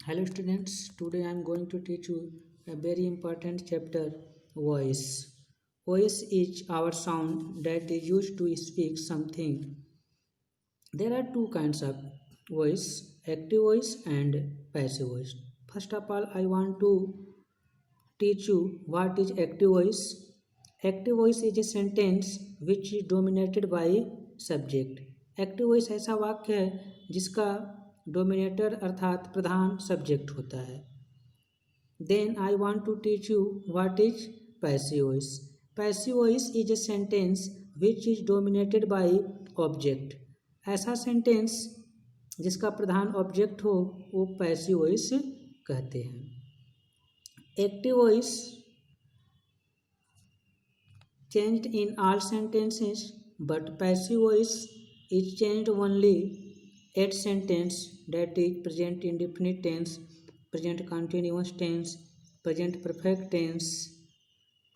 Hello students, today I am going to teach you a very important chapter, voice. Voice is our sound that is used to speak something. There are two kinds of voice, active voice and passive voice. First of all, I want to teach you what is active voice. Active voice is a sentence which is dominated by subject. Active voice ऐसा वाक्य है जिसका dominator अर्थात प्रधान subject होता है. Then I want to teach you what is passive voice. Passive voice is a sentence which is dominated by object. ऐसा sentence जिसका प्रधान ऑब्जेक्ट हो वो पैसिव वॉइस कहते हैं. Active voice changed in all sentences, but passive voice is changed only at sentence, that is present indefinite tense, present continuous tense, present perfect tense,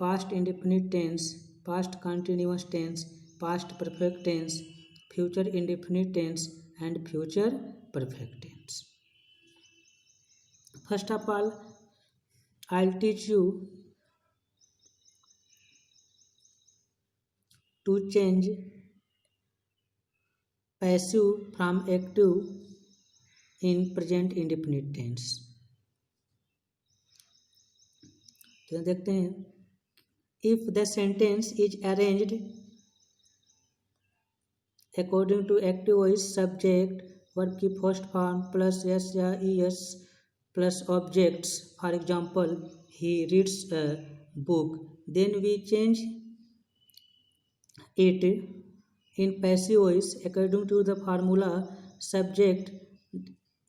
past indefinite tense, past continuous tense, past perfect tense, future indefinite tense and future perfect tense. First of all, I'll teach you to change passive from active in present indefinite tense. तो देखते हैं. If the sentence is arranged according to active voice, subject verb की first form plus s या es plus objects, for example he reads a book, then we change it in passive voice according to the formula subject.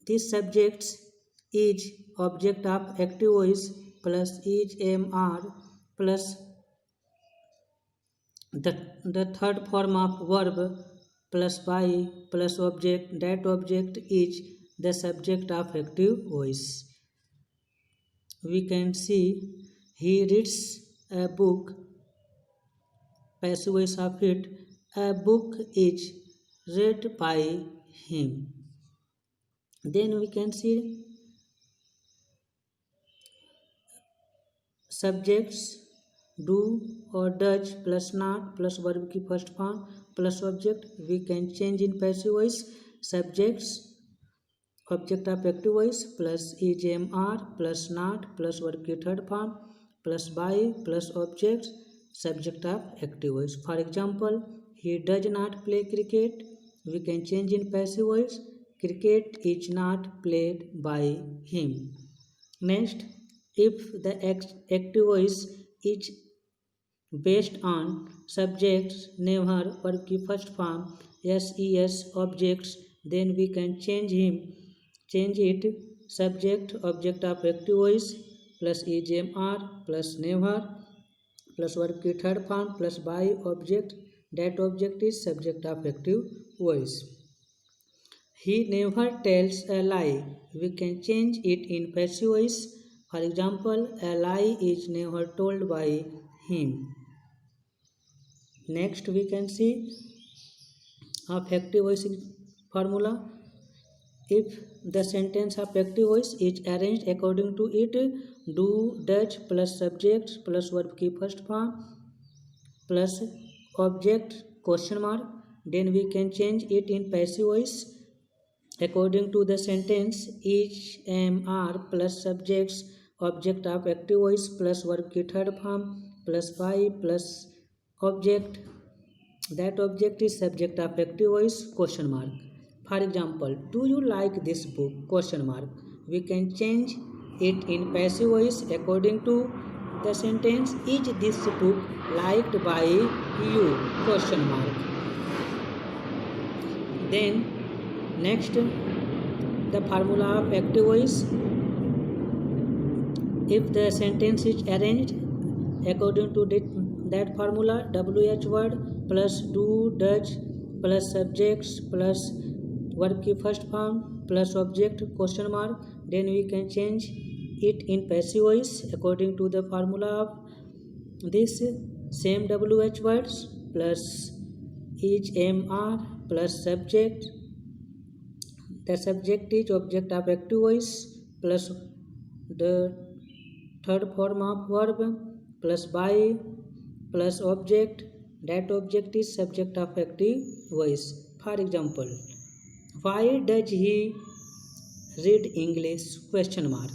This subject is object of active voice plus is mr plus the third form of verb plus by plus object. That object is the subject of active voice. We can see he reads a book. Passive voice of it, a book is read by him. Then we can see subjects do or does plus not plus verb की first form plus object. We can change in passive voice subjects object of active voice plus is mr plus not plus verb की third form plus by plus objects subject of active voice. For example, he does not play cricket. We can change in passive voice cricket is not played by him. Next, if the active voice is based on subjects never verb की first form ses objects, then we can change it subject object of active voice plus is mr plus never plus verb की third form plus by object. That object is subject of active voice. He never tells a lie. We can change it in passive voice. For example, a lie is never told by him. Next we can see of active voice formula. If the sentence of active voice is arranged according to it, do does plus subject plus verb की first form plus object question mark, then we can change it in passive voice according to the sentence is mr plus subjects object of active voice plus verb की third form plus by plus object. That object is subject of active voice question mark. For example, do you like this book question mark. We can change it in passive voice according to the sentence is this book liked by you question mark. Then next, the formula of active voice. If the sentence is arranged according to that formula, wh word plus do does plus subjects plus verb की first form plus object question mark, then we can change it in passive voice according to the formula of this same wh words plus is mr plus subject. The subject is object of active voice plus the third form of verb plus by plus object. That object is subject of active voice. For example, why does he read English? Question mark.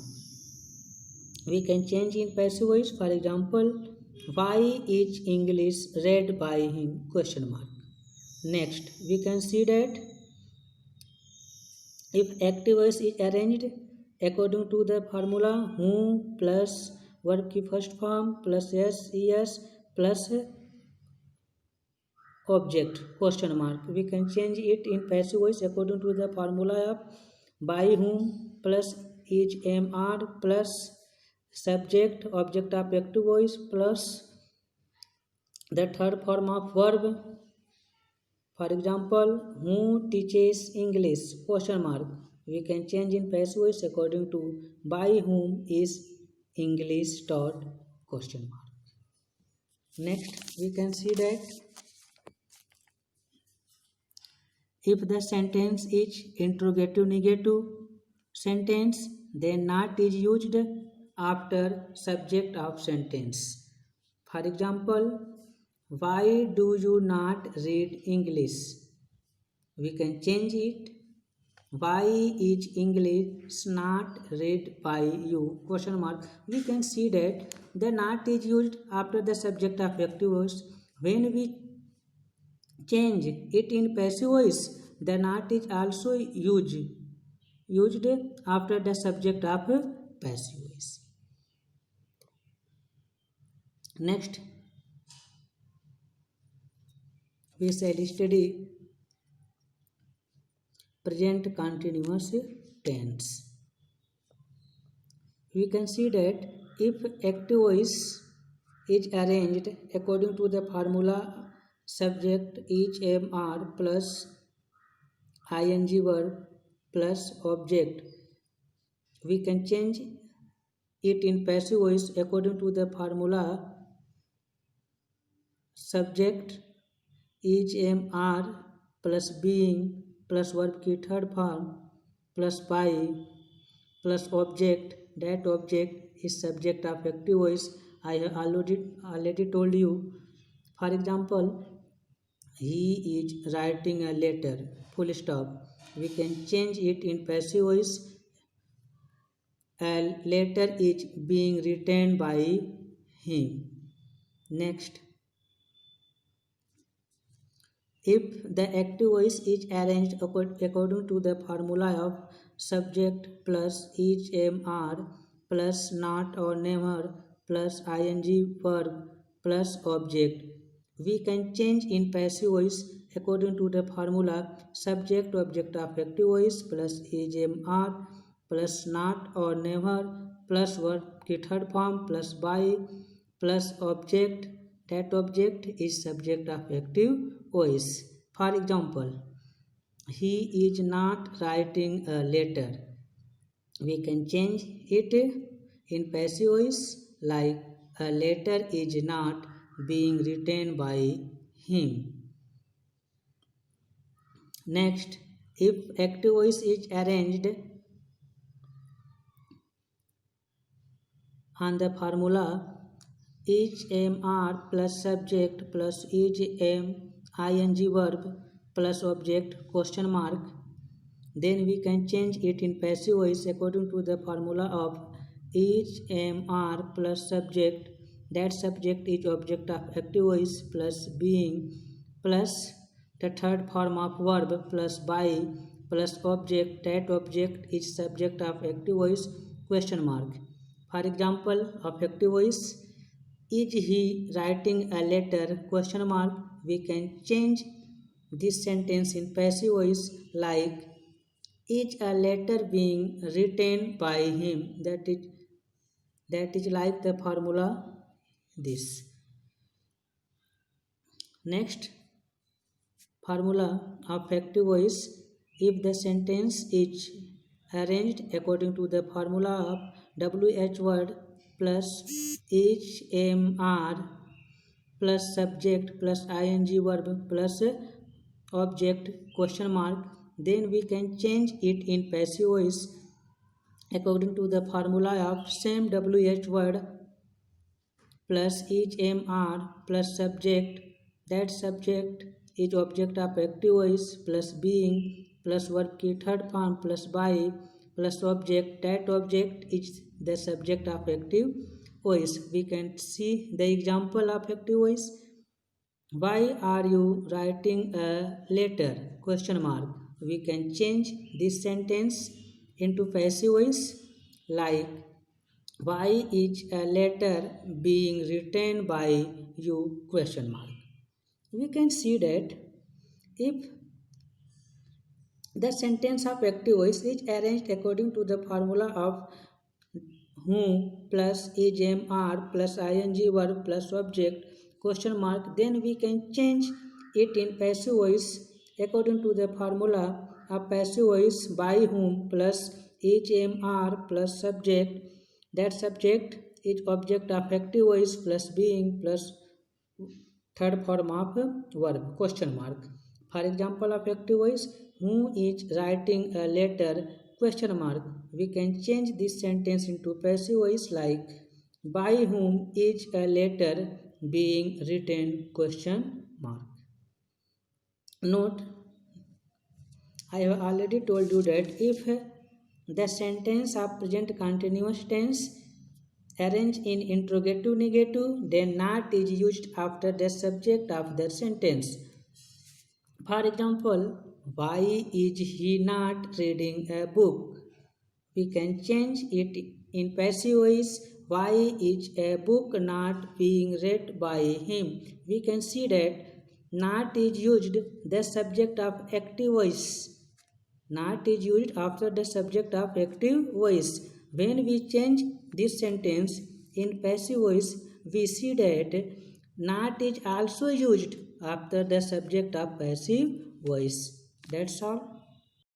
We can change in passive voice. For example, why is English read by him? Question mark. Next, we can see that if active voice is arranged according to the formula who plus verb की first form plus es plus object question mark, we can change it in passive voice according to the formula of by whom plus is mr plus subject object of active voice plus the third form of verb. For example, who teaches English? Question mark. We can change in passive voice according to by whom is English taught? Question mark. Next, we can see that if the sentence is interrogative negative sentence, then not is used after subject of sentence. For example, why do you not read English? We can change it. Why is English not read by you? Question mark. We can see that the not is used after the subject of active voice. When we change it in passive voice, the not is also used after the subject of passive voice. Next, we shall study present continuous tense. We can see that if active voice is arranged according to the formula subject is mr plus ing verb plus object, we can change it in passive voice according to the formula subject is mr plus being plus verb की third form plus by plus object. That object is subject of active voice. I have already told you. For example, he is writing a letter. Full stop. We can change it in passive voice. A letter is being written by him. Next, if the active voice is arranged according to the formula of subject plus is mr plus not or never plus ing verb plus object, we can change in passive voice according to the formula subject object of active voice plus is mr plus not or never plus verb की third form plus by plus object. That object is subject of active voice. For example, he is not writing a letter. We can change it in passive voice like a letter is not being written by him. Next, if active voice is arranged on the formula is mr plus subject plus is ing verb plus object question mark, then we can change it in passive voice according to the formula of is mr plus subject. That subject is object of active voice plus being plus the third form of verb plus by plus object. That object is subject of active voice question mark. For example of active voice, is he writing a letter question mark, we can change this sentence in passive voice like is a letter being written by him. That is like the formula this. Next, formula of active voice, if the sentence is arranged according to the formula of wh word plus is mr plus subject plus ing verb plus object question mark, then we can change it in passive voice according to the formula of same WH word plus each MR plus subject, that subject is object of active voice plus being plus verb की third form plus by plus object, that object is the subject of active voice. We can see the example of active voice. Why are you writing a letter? Question mark. We can change this sentence into passive voice like why is a letter being written by you? Question mark. We can see that if the sentence of active voice is arranged according to the formula of whom plus is plus ing verb plus object question mark, then we can change it in passive voice according to the formula of passive voice by whom plus is plus subject, that subject is object of active voice plus being plus third form of verb question mark. For example of active voice, who is writing a letter question mark, we can change this sentence into passive voice like by whom is a letter being written question mark. Note, I have already told you that if the sentence of present continuous tense arranged in interrogative negative, then not is used after the subject of the sentence. For example, why is he not reading a book? We can change it in passive voice. Why is a book not being read by him? We can see that not is used the subject of active voice. Not is used after the subject of active voice. When we change this sentence in passive voice, we see that not is also used after the subject of passive voice. That's all.